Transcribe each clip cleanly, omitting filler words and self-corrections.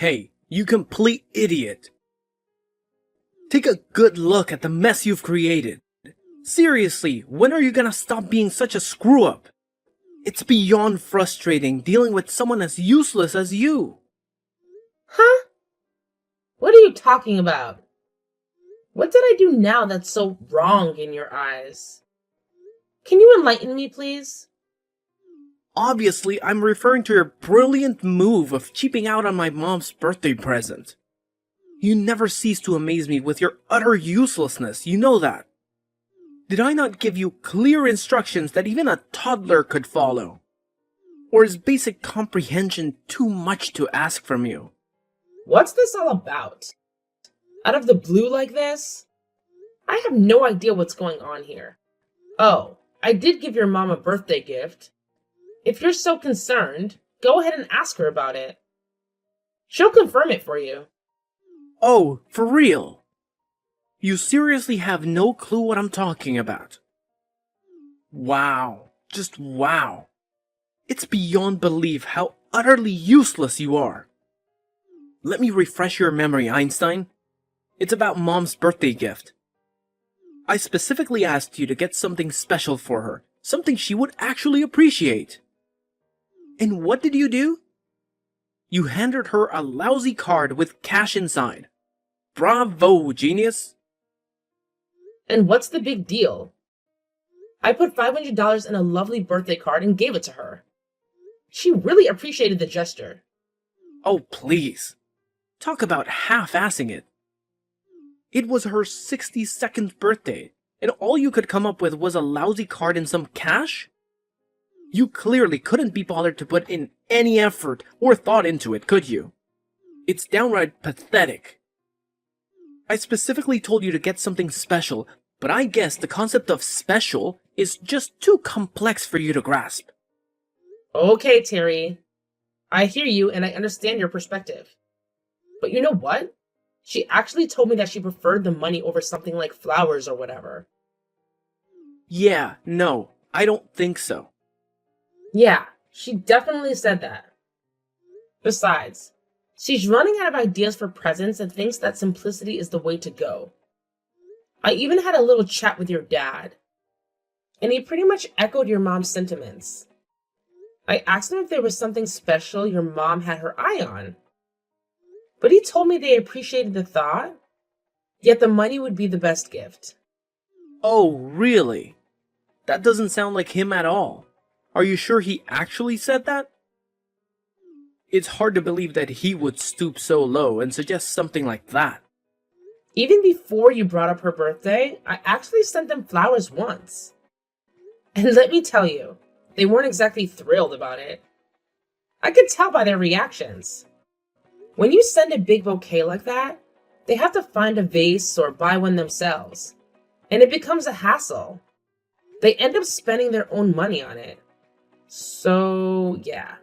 Hey, you complete idiot! Take a good look at the mess you've created. Seriously, when are you gonna stop being such a screw-up? It's beyond frustrating dealing with someone as useless as you. Huh? What are you talking about? What did I do now that's so wrong in your eyes? Can you enlighten me, please? Obviously, I'm referring to your brilliant move of cheaping out on my mom's birthday present. You never cease to amaze me with your utter uselessness, you know that. Did I not give you clear instructions that even a toddler could follow? Or is basic comprehension too much to ask from you? What's this all about? Out of the blue like this? I have no idea what's going on here. Oh, I did give your mom a birthday gift. If you're so concerned, go ahead and ask her about it. She'll confirm it for you. Oh, for real? You seriously have no clue what I'm talking about? Wow, just wow. It's beyond belief how utterly useless you are. Let me refresh your memory, Einstein. It's about Mom's birthday gift. I specifically asked you to get something special for her, something she would actually appreciate. And what did you do? You handed her a lousy card with cash inside. Bravo, genius! And what's the big deal? I put $500 in a lovely birthday card and gave it to her. She really appreciated the gesture. Oh, please. Talk about half-assing it. It was her 62nd birthday, and all you could come up with was a lousy card and some cash? You clearly couldn't be bothered to put in any effort or thought into it, could you? It's downright pathetic. I specifically told you to get something special, but I guess the concept of special is just too complex for you to grasp. Okay, Terry. I hear you and I understand your perspective. But you know what? She actually told me that she preferred the money over something like flowers or whatever. Yeah, no, I don't think so. Yeah, she definitely said that. Besides, she's running out of ideas for presents and thinks that simplicity is the way to go. I even had a little chat with your dad, and he pretty much echoed your mom's sentiments. I asked him if there was something special your mom had her eye on, but he told me they appreciated the thought, yet the money would be the best gift. Oh, really? That doesn't sound like him at all. Are you sure he actually said that? It's hard to believe that he would stoop so low and suggest something like that. Even before you brought up her birthday, I actually sent them flowers once. And let me tell you, they weren't exactly thrilled about it. I could tell by their reactions. When you send a big bouquet like that, they have to find a vase or buy one themselves, and it becomes a hassle. They end up spending their own money on it. So, yeah.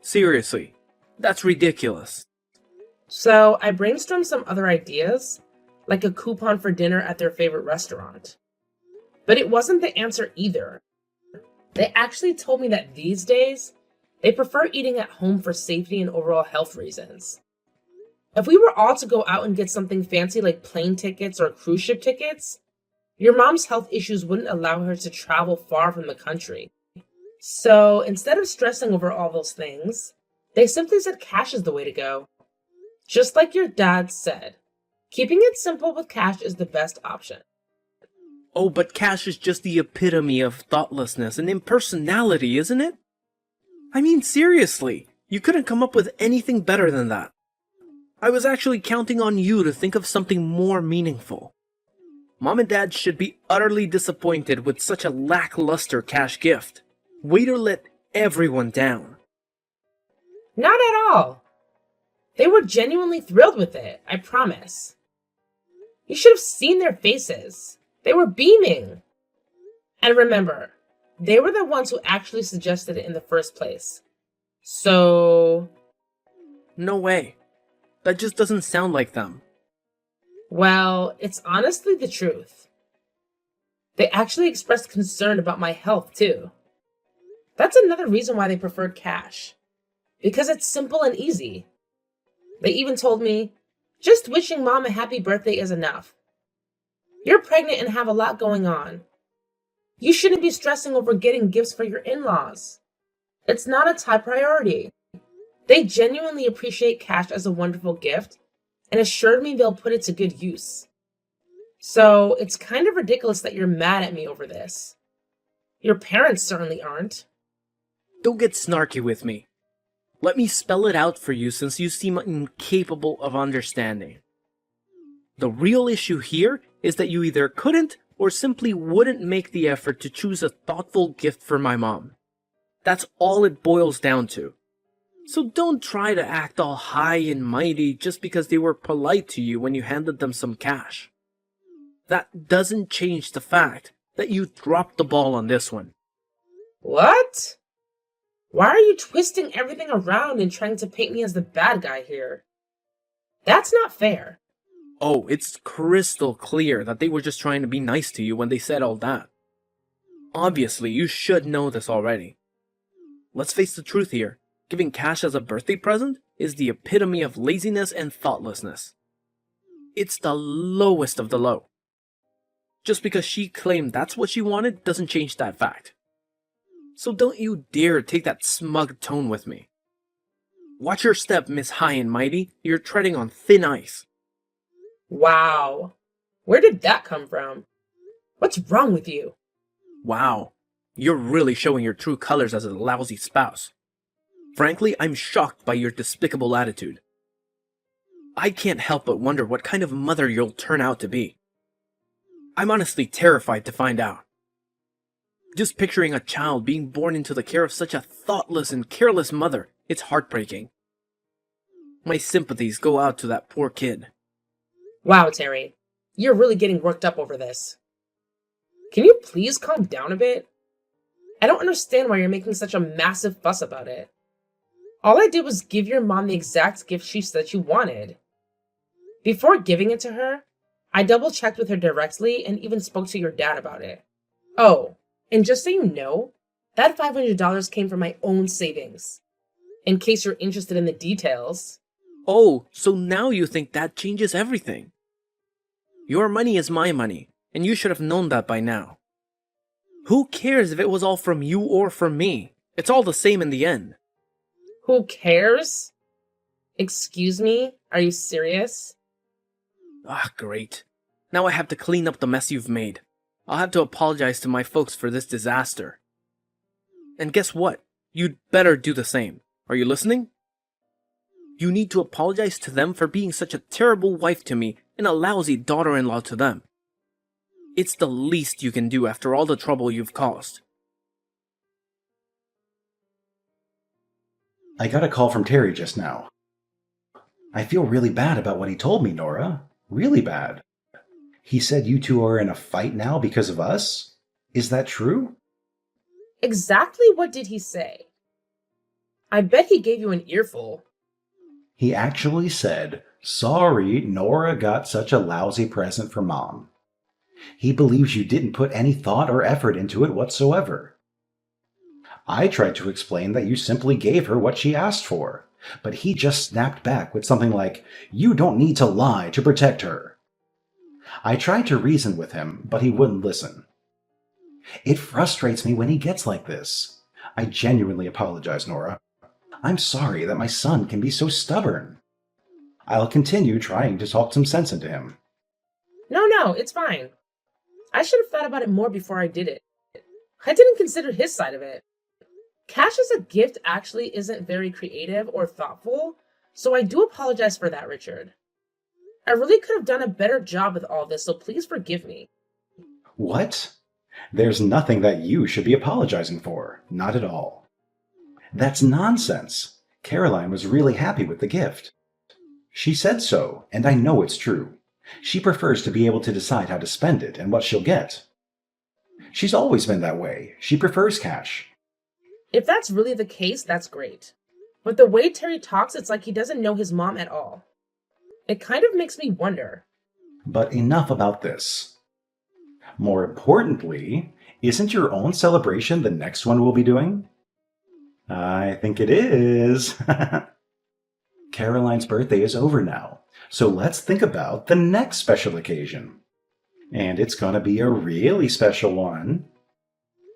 Seriously, that's ridiculous. So, I brainstormed some other ideas, like a coupon for dinner at their favorite restaurant. But it wasn't the answer either. They actually told me that these days, they prefer eating at home for safety and overall health reasons. If we were all to go out and get something fancy like plane tickets or cruise ship tickets, your mom's health issues wouldn't allow her to travel far from the country. So instead of stressing over all those things, they simply said cash is the way to go. Just like your dad said, keeping it simple with cash is the best option. Oh, but cash is just the epitome of thoughtlessness and impersonality, isn't it? I mean, seriously, you couldn't come up with anything better than that. I was actually counting on you to think of something more meaningful. Mom and Dad should be utterly disappointed with such a lackluster cash gift. Way to let everyone down. Not at all. They were genuinely thrilled with it, I promise. You should have seen their faces. They were beaming. And remember, they were the ones who actually suggested it in the first place. So... No way. That just doesn't sound like them. Well, it's honestly the truth. They actually expressed concern about my health, too. That's another reason why they preferred cash. Because it's simple and easy. They even told me, just wishing mom a happy birthday is enough. You're pregnant and have a lot going on. You shouldn't be stressing over getting gifts for your in-laws. It's not a top priority. They genuinely appreciate cash as a wonderful gift and assured me they'll put it to good use. So it's kind of ridiculous that you're mad at me over this. Your parents certainly aren't. Don't get snarky with me. Let me spell it out for you since you seem incapable of understanding. The real issue here is that you either couldn't or simply wouldn't make the effort to choose a thoughtful gift for my mom. That's all it boils down to. So don't try to act all high and mighty just because they were polite to you when you handed them some cash. That doesn't change the fact that you dropped the ball on this one. What? Why are you twisting everything around and trying to paint me as the bad guy here? That's not fair. Oh, it's crystal clear that they were just trying to be nice to you when they said all that. Obviously, you should know this already. Let's face the truth here. Giving cash as a birthday present is the epitome of laziness and thoughtlessness. It's the lowest of the low. Just because she claimed that's what she wanted doesn't change that fact. So don't you dare take that smug tone with me. Watch your step, Miss High and Mighty. You're treading on thin ice. Wow. Where did that come from? What's wrong with you? Wow. You're really showing your true colors as a lousy spouse. Frankly, I'm shocked by your despicable attitude. I can't help but wonder what kind of mother you'll turn out to be. I'm honestly terrified to find out. Just picturing a child being born into the care of such a thoughtless and careless mother, it's heartbreaking. My sympathies go out to that poor kid. Wow, Terry. You're really getting worked up over this. Can you please calm down a bit? I don't understand why you're making such a massive fuss about it. All I did was give your mom the exact gift she said she wanted. Before giving it to her, I double-checked with her directly and even spoke to your dad about it. Oh, and just so you know, that $500 came from my own savings. In case you're interested in the details. Oh, so now you think that changes everything. Your money is my money, and you should have known that by now. Who cares if it was all from you or from me? It's all the same in the end. Who cares? Excuse me? Are you serious? Ah, great. Now I have to clean up the mess you've made. I'll have to apologize to my folks for this disaster. And guess what? You'd better do the same. Are you listening? You need to apologize to them for being such a terrible wife to me and a lousy daughter-in-law to them. It's the least you can do after all the trouble you've caused. I got a call from Terry just now. I feel really bad about what he told me, Nora. Really bad. He said you two are in a fight now because of us? Is that true? Exactly what did he say? I bet he gave you an earful. He actually said, "Sorry, Nora got such a lousy present for Mom." He believes you didn't put any thought or effort into it whatsoever. I tried to explain that you simply gave her what she asked for, but he just snapped back with something like, "You don't need to lie to protect her." I tried to reason with him, but he wouldn't listen. It frustrates me when he gets like this. I genuinely apologize, Nora. I'm sorry that my son can be so stubborn. I'll continue trying to talk some sense into him. No, it's fine. I should have thought about it more before I did it. I didn't consider his side of it. Cash as a gift actually isn't very creative or thoughtful, so I do apologize for that, Richard. I really could have done a better job with all this, so please forgive me. What? There's nothing that you should be apologizing for. Not at all. That's nonsense. Caroline was really happy with the gift. She said so, and I know it's true. She prefers to be able to decide how to spend it and what she'll get. She's always been that way. She prefers cash. If that's really the case, that's great. But the way Terry talks, it's like he doesn't know his mom at all. It kind of makes me wonder. But enough about this. More importantly, isn't your own celebration the next one we'll be doing? I think it is. Caroline's birthday is over now, so let's think about the next special occasion. And it's gonna be a really special one.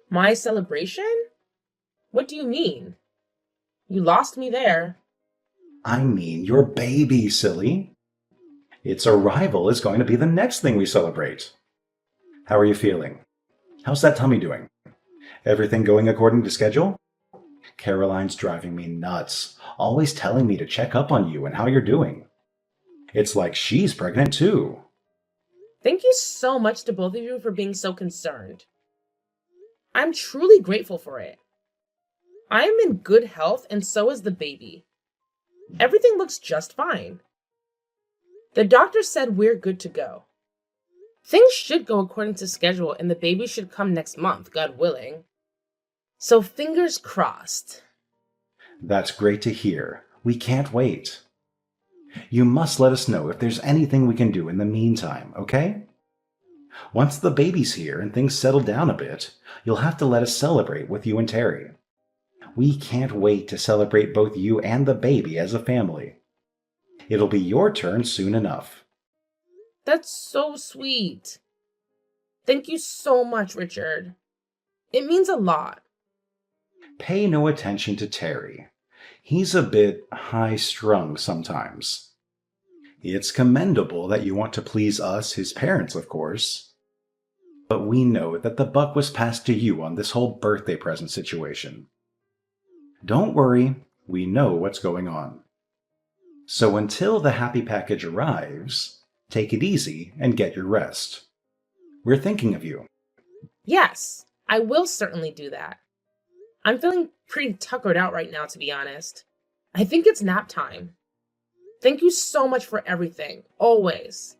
My celebration? What do you mean? You lost me there. I mean your baby, silly. Its arrival is going to be the next thing we celebrate. How are you feeling? How's that tummy doing? Everything going according to schedule? Caroline's driving me nuts, always telling me to check up on you and how you're doing. It's like she's pregnant too. Thank you so much to both of you for being so concerned. I'm truly grateful for it. I am in good health and so is the baby. Everything looks just fine. The doctor said we're good to go. Things should go according to schedule and the baby should come next month, God willing. So fingers crossed. That's great to hear. We can't wait. You must let us know if there's anything we can do in the meantime, okay? Once the baby's here and things settle down a bit, you'll have to let us celebrate with you and Terry. We can't wait to celebrate both you and the baby as a family. It'll be your turn soon enough. That's so sweet. Thank you so much, Richard. It means a lot. Pay no attention to Terry. He's a bit high-strung sometimes. It's commendable that you want to please us, his parents, of course. But we know that the buck was passed to you on this whole birthday present situation. Don't worry, we know what's going on. So until the happy package arrives, take it easy and get your rest. We're thinking of you. Yes, I will certainly do that. I'm feeling pretty tuckered out right now, to be honest. I think it's nap time. Thank you so much for everything, always.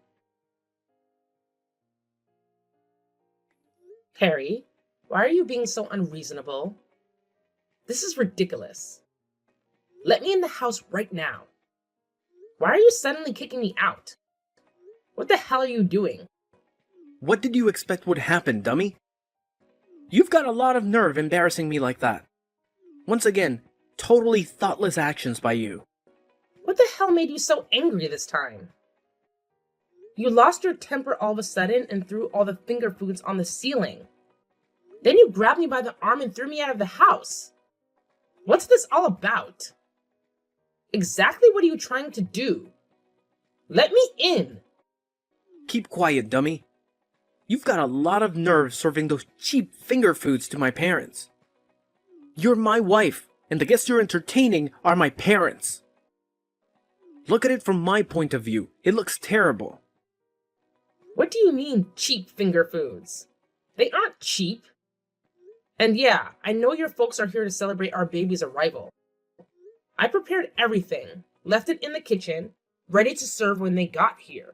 Harry, why are you being so unreasonable? This is ridiculous. Let me in the house right now. Why are you suddenly kicking me out? What the hell are you doing? What did you expect would happen, dummy? You've got a lot of nerve embarrassing me like that. Once again, totally thoughtless actions by you. What the hell made you so angry this time? You lost your temper all of a sudden and threw all the finger foods on the ceiling. Then you grabbed me by the arm and threw me out of the house. What's this all about? Exactly what are you trying to do? Let me in! Keep quiet, dummy. You've got a lot of nerve serving those cheap finger foods to my parents. You're my wife, and the guests you're entertaining are my parents. Look at it from my point of view. It looks terrible. What do you mean, cheap finger foods? They aren't cheap. And yeah, I know your folks are here to celebrate our baby's arrival. I prepared everything, left it in the kitchen, ready to serve when they got here.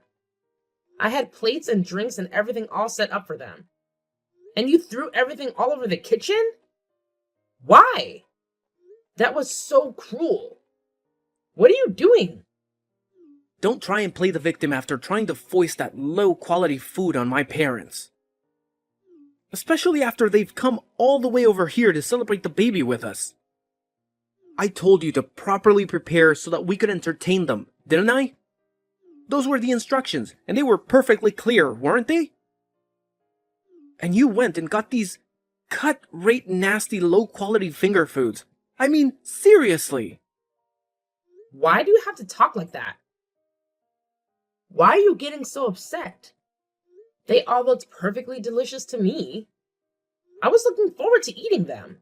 I had plates and drinks and everything all set up for them. And you threw everything all over the kitchen? Why? That was so cruel. What are you doing? Don't try and play the victim after trying to foist that low-quality food on my parents. Especially after they've come all the way over here to celebrate the baby with us. I told you to properly prepare so that we could entertain them, didn't I? Those were the instructions, and they were perfectly clear, weren't they? And you went and got these cut-rate nasty low-quality finger foods. I mean, seriously. Why do you have to talk like that? Why are you getting so upset? They all looked perfectly delicious to me. I was looking forward to eating them.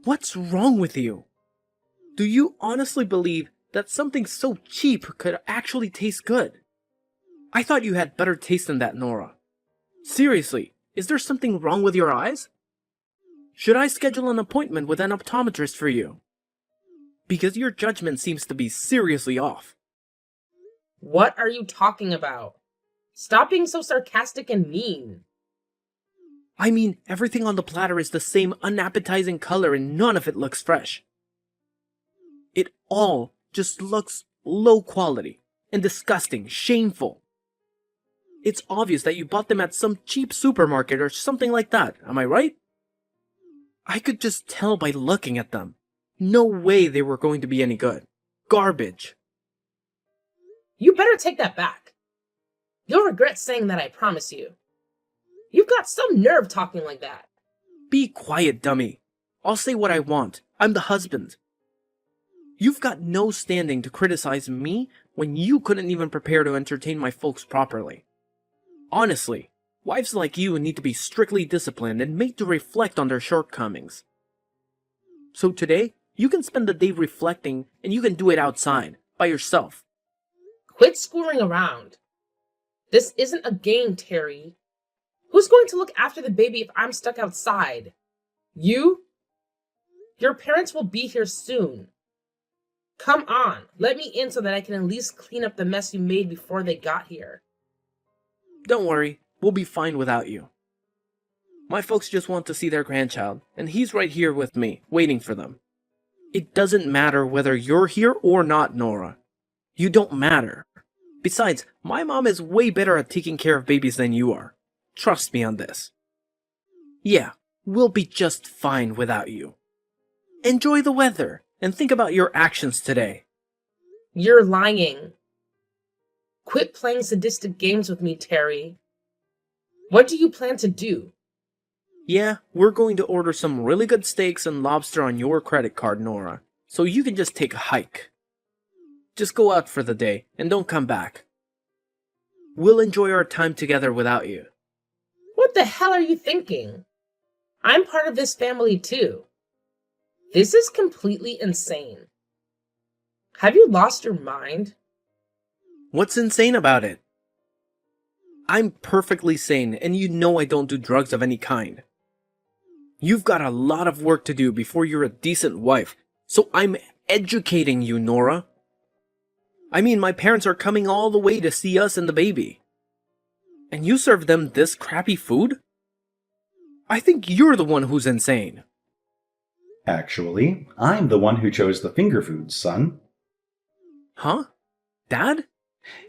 What's wrong with you? Do you honestly believe that something so cheap could actually taste good? I thought you had better taste than that, Nora. Seriously, is there something wrong with your eyes? Should I schedule an appointment with an optometrist for you? Because your judgment seems to be seriously off. What are you talking about? Stop being so sarcastic and mean. I mean, everything on the platter is the same unappetizing color and none of it looks fresh. It all just looks low quality and disgusting, shameful. It's obvious that you bought them at some cheap supermarket or something like that, am I right? I could just tell by looking at them. No way they were going to be any good. garbage. You better take that back. You'll regret saying that, I promise you. You've got some nerve talking like that. Be quiet, dummy. I'll say what I want. I'm the husband. You've got no standing to criticize me when you couldn't even prepare to entertain my folks properly. Honestly, wives like you need to be strictly disciplined and made to reflect on their shortcomings. So today, you can spend the day reflecting, and you can do it outside, by yourself. Quit screwing around. This isn't a game, Terry. Who's going to look after the baby if I'm stuck outside? You? Your parents will be here soon. Come on, let me in so that I can at least clean up the mess you made before they got here. Don't worry, we'll be fine without you. My folks just want to see their grandchild, and he's right here with me, waiting for them. It doesn't matter whether you're here or not, Nora. You don't matter. Besides, my mom is way better at taking care of babies than you are. Trust me on this. Yeah, we'll be just fine without you. Enjoy the weather, and think about your actions today. You're lying. Quit playing sadistic games with me, Terry. What do you plan to do? Yeah, we're going to order some really good steaks and lobster on your credit card, Nora, so you can just take a hike. Just go out for the day, and don't come back. We'll enjoy our time together without you. What the hell are you thinking? I'm part of this family too. This is completely insane. Have you lost your mind? What's insane about it? I'm perfectly sane, and you know I don't do drugs of any kind. You've got a lot of work to do before you're a decent wife, so I'm educating you, Nora. I mean, my parents are coming all the way to see us and the baby. And you serve them this crappy food? I think you're the one who's insane. Actually, I'm the one who chose the finger foods, son. Huh? Dad?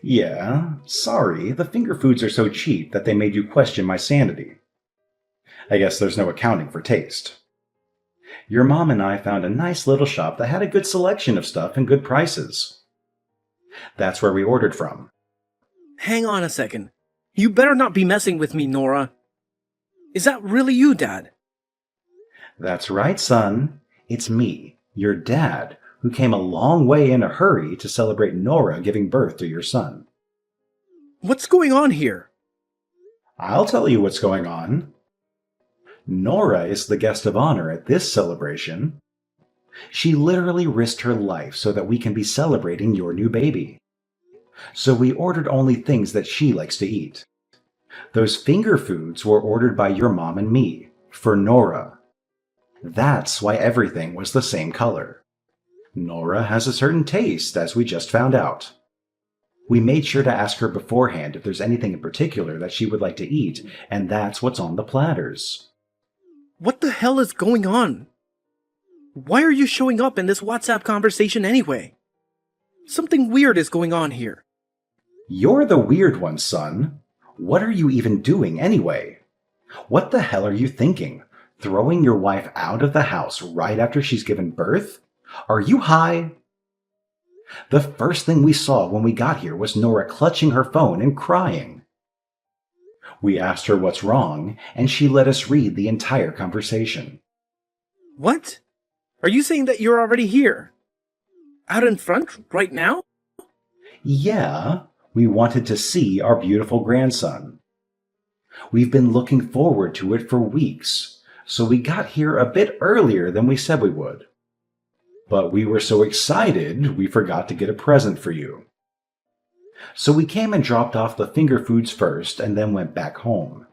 Yeah, sorry, the finger foods are so cheap that they made you question my sanity. I guess there's no accounting for taste. Your mom and I found a nice little shop that had a good selection of stuff and good prices. That's where we ordered from. Hang on a second. You better not be messing with me, Nora. Is that really you, Dad? That's right, son. It's me, your dad, who came a long way in a hurry to celebrate Nora giving birth to your son. What's going on here? I'll tell you what's going on. Nora is the guest of honor at this celebration. She literally risked her life so that we can be celebrating your new baby. So we ordered only things that she likes to eat. Those finger foods were ordered by your mom and me, for Nora. That's why everything was the same color. Nora has a certain taste, as we just found out. We made sure to ask her beforehand if there's anything in particular that she would like to eat, and that's what's on the platters. What the hell is going on? Why are you showing up in this WhatsApp conversation anyway? Something weird is going on here. You're the weird one, son. What are you even doing anyway? What the hell are you thinking? Throwing your wife out of the house right after she's given birth? Are you high? The first thing we saw when we got here was Nora clutching her phone and crying. We asked her what's wrong, and she let us read the entire conversation. What? Are you saying that you're already here? Out in front, right now? Yeah, we wanted to see our beautiful grandson. We've been looking forward to it for weeks, so we got here a bit earlier than we said we would. But we were so excited, we forgot to get a present for you. So we came and dropped off the finger foods first and then went back home.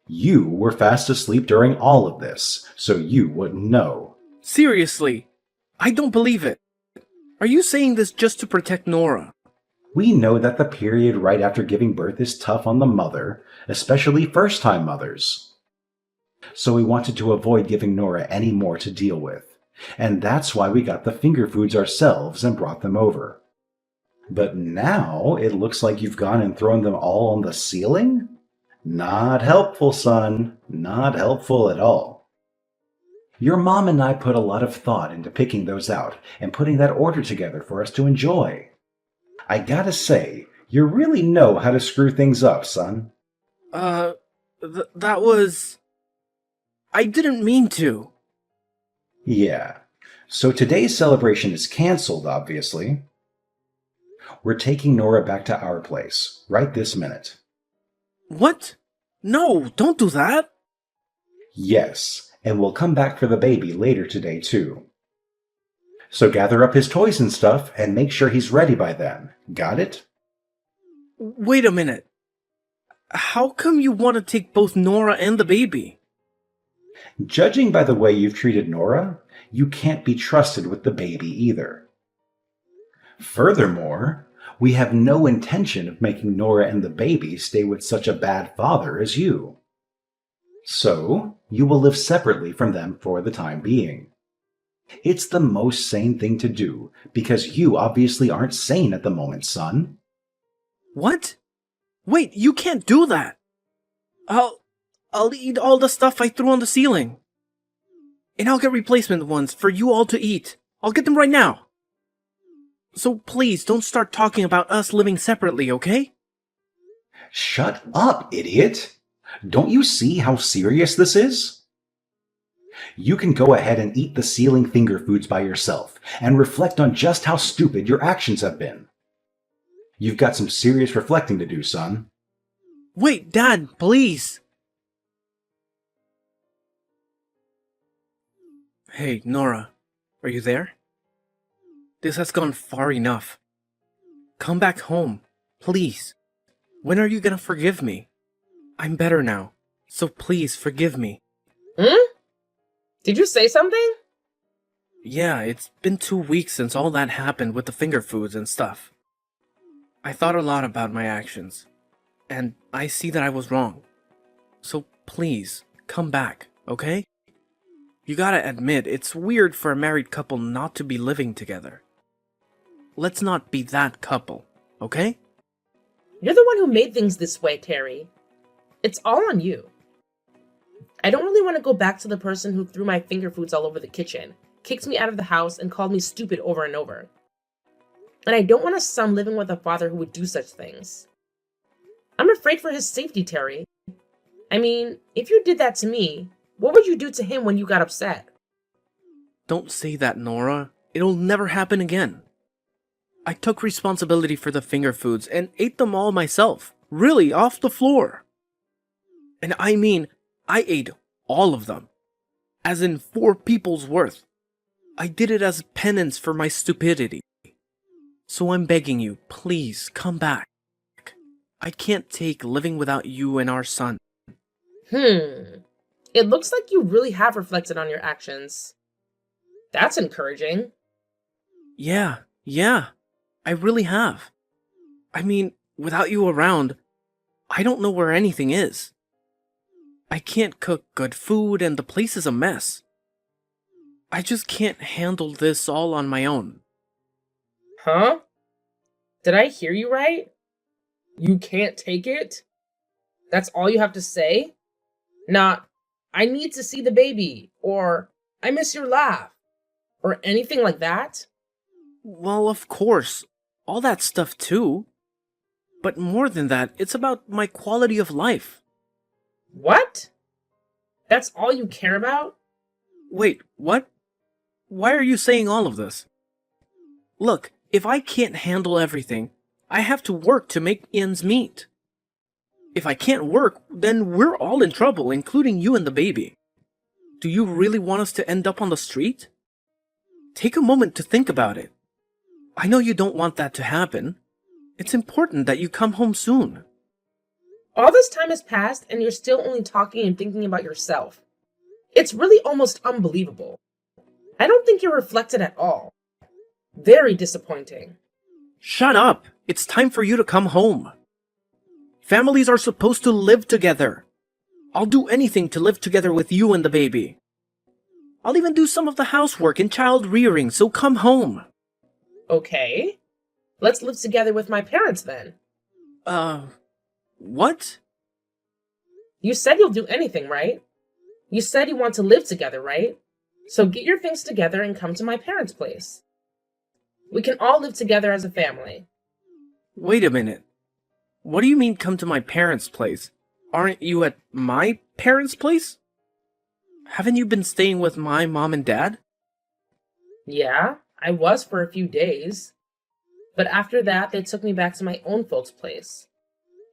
You were fast asleep during all of this, so you wouldn't know. Seriously, I don't believe it. Are you saying this just to protect Nora? We know that the period right after giving birth is tough on the mother, especially first-time mothers. So we wanted to avoid giving Nora any more to deal with. And that's why we got the finger foods ourselves and brought them over. But now it looks like you've gone and thrown them all on the ceiling? Not helpful, son. Not helpful at all. Your mom and I put a lot of thought into picking those out and putting that order together for us to enjoy. I gotta say, you really know how to screw things up, son. That was... I didn't mean to. Yeah. So today's celebration is canceled, obviously. We're taking Nora back to our place, right this minute. What? No, don't do that. Yes, and we'll come back for the baby later today, too. So gather up his toys and stuff and make sure he's ready by then. Got it? Wait a minute. How come you want to take both Nora and the baby? Judging by the way you've treated Nora, you can't be trusted with the baby either. Furthermore, we have no intention of making Nora and the baby stay with such a bad father as you. So, you will live separately from them for the time being. It's the most sane thing to do, because you obviously aren't sane at the moment, son. What? Wait, you can't do that. I'll eat all the stuff I threw on the ceiling. And I'll get replacement ones for you all to eat. I'll get them right now. So please don't start talking about us living separately, okay? Shut up, idiot! Don't you see how serious this is? You can go ahead and eat the ceiling finger foods by yourself and reflect on just how stupid your actions have been. You've got some serious reflecting to do, son. Wait, Dad, please. Hey, Nora, are you there? This has gone far enough. Come back home, please. When are you gonna forgive me? I'm better now, so please forgive me. Did you say something? Yeah, it's been 2 weeks since all that happened with the finger foods and stuff. I thought a lot about my actions, and I see that I was wrong. So please, come back, okay? You gotta admit, it's weird for a married couple not to be living together. Let's not be that couple, okay? You're the one who made things this way, Terry. It's all on you. I don't really want to go back to the person who threw my finger foods all over the kitchen, kicked me out of the house, and called me stupid over and over. And I don't want a son living with a father who would do such things. I'm afraid for his safety, Terry. I mean, if you did that to me, what would you do to him when you got upset? Don't say that, Nora. It'll never happen again. I took responsibility for the finger foods and ate them all myself, really, off the floor. And I mean, I ate all of them, as in 4 people's worth. I did it as penance for my stupidity. So I'm begging you, please come back. I can't take living without you and our son. It looks like you really have reflected on your actions. That's encouraging. Yeah, I really have. I mean, without you around, I don't know where anything is. I can't cook good food and the place is a mess. I just can't handle this all on my own. Huh? Did I hear you right? You can't take it? That's all you have to say? Not, I need to see the baby, or I miss your laugh, or anything like that? Well, of course, all that stuff too. But more than that, it's about my quality of life. What? That's all you care about? Wait, what? Why are you saying all of this? Look, if I can't handle everything, I have to work to make ends meet. If I can't work, then we're all in trouble, including you and the baby. Do you really want us to end up on the street? Take a moment to think about it. I know you don't want that to happen. It's important that you come home soon. All this time has passed and you're still only talking and thinking about yourself. It's really almost unbelievable. I don't think you're reflected at all. Very disappointing. Shut up! It's time for you to come home. Families are supposed to live together. I'll do anything to live together with you and the baby. I'll even do some of the housework and child rearing, so come home. Okay. Let's live together with my parents then. What? You said you'll do anything, right? You said you want to live together, right? So get your things together and come to my parents' place. We can all live together as a family. Wait a minute. What do you mean come to my parents' place? Aren't you at my parents' place? Haven't you been staying with my mom and dad? Yeah, I was for a few days. But after that, they took me back to my own folks' place.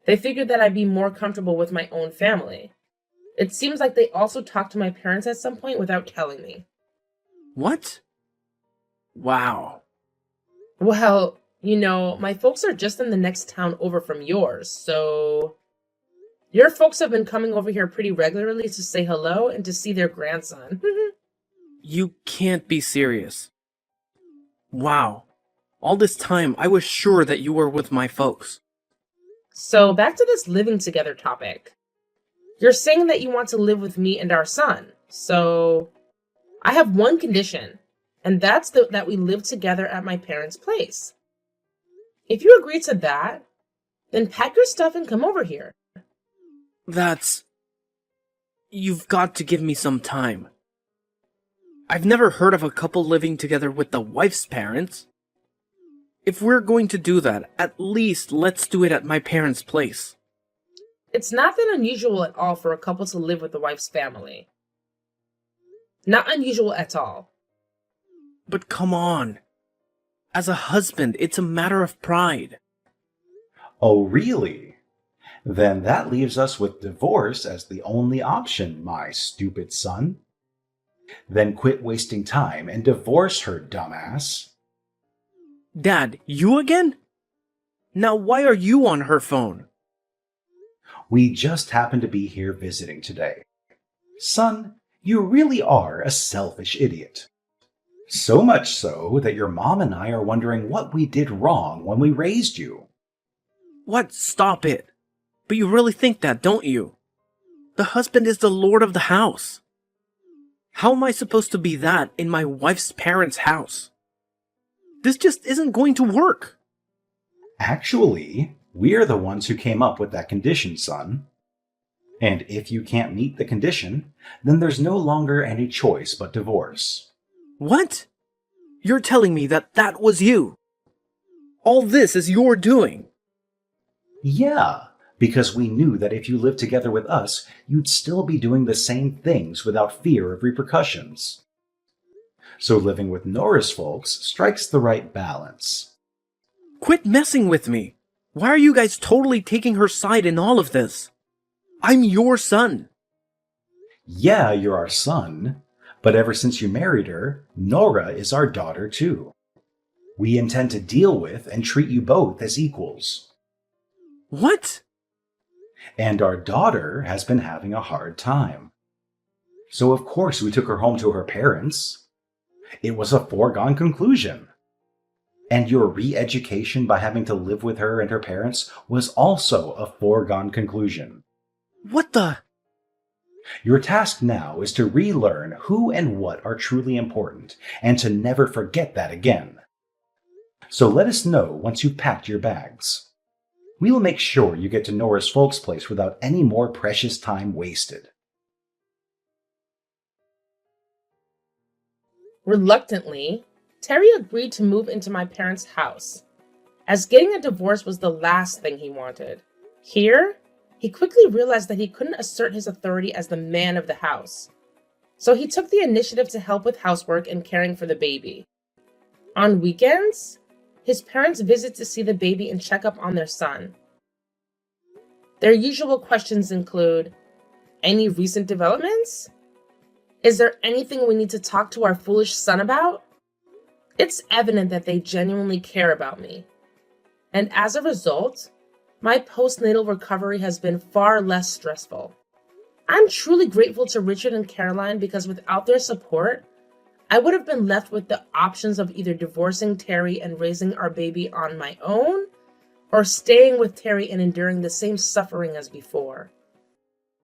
They figured that I'd be more comfortable with my own family. It seems like they also talked to my parents at some point without telling me. What? Wow. Well, my folks are just in the next town over from yours, so your folks have been coming over here pretty regularly to say hello and to see their grandson. You can't be serious. Wow. All this time, I was sure that you were with my folks. So back to this living together topic. You're saying that you want to live with me and our son. So I have one condition, and that's that we live together at my parents' place. If you agree to that, then pack your stuff and come over here. You've got to give me some time. I've never heard of a couple living together with the wife's parents. If we're going to do that, at least let's do it at my parents' place. It's not that unusual at all for a couple to live with the wife's family. Not unusual at all. But come on. As a husband, it's a matter of pride. Oh, really? Then that leaves us with divorce as the only option, my stupid son. Then quit wasting time and divorce her, dumbass. Dad, you again? Now why are you on her phone? We just happen to be here visiting today. Son, you really are a selfish idiot. So much so that your mom and I are wondering what we did wrong when we raised you. What? Stop it. But you really think that, don't you? The husband is the lord of the house. How am I supposed to be that in my wife's parents' house? This just isn't going to work. Actually, we're the ones who came up with that condition, son. And if you can't meet the condition, then there's no longer any choice but divorce. What? You're telling me that was you? All this is your doing? Yeah, because we knew that if you lived together with us, you'd still be doing the same things without fear of repercussions. So living with Nora's folks strikes the right balance. Quit messing with me. Why are you guys totally taking her side in all of this? I'm your son. Yeah, you're our son, but ever since you married her, Nora is our daughter too. We intend to deal with and treat you both as equals. What? And our daughter has been having a hard time. So of course we took her home to her parents. It was a foregone conclusion. And your re-education by having to live with her and her parents was also a foregone conclusion. What the? Your task now is to relearn who and what are truly important, and to never forget that again. So let us know once you've packed your bags. We will make sure you get to Nora's folks' place without any more precious time wasted. Reluctantly, Terry agreed to move into my parents' house, as getting a divorce was the last thing he wanted. Here, he quickly realized that he couldn't assert his authority as the man of the house, so he took the initiative to help with housework and caring for the baby. On weekends, his parents visit to see the baby and check up on their son. Their usual questions include, any recent developments? Is there anything we need to talk to our foolish son about? It's evident that they genuinely care about me. And as a result, my postnatal recovery has been far less stressful. I'm truly grateful to Richard and Caroline because without their support, I would have been left with the options of either divorcing Terry and raising our baby on my own, or staying with Terry and enduring the same suffering as before.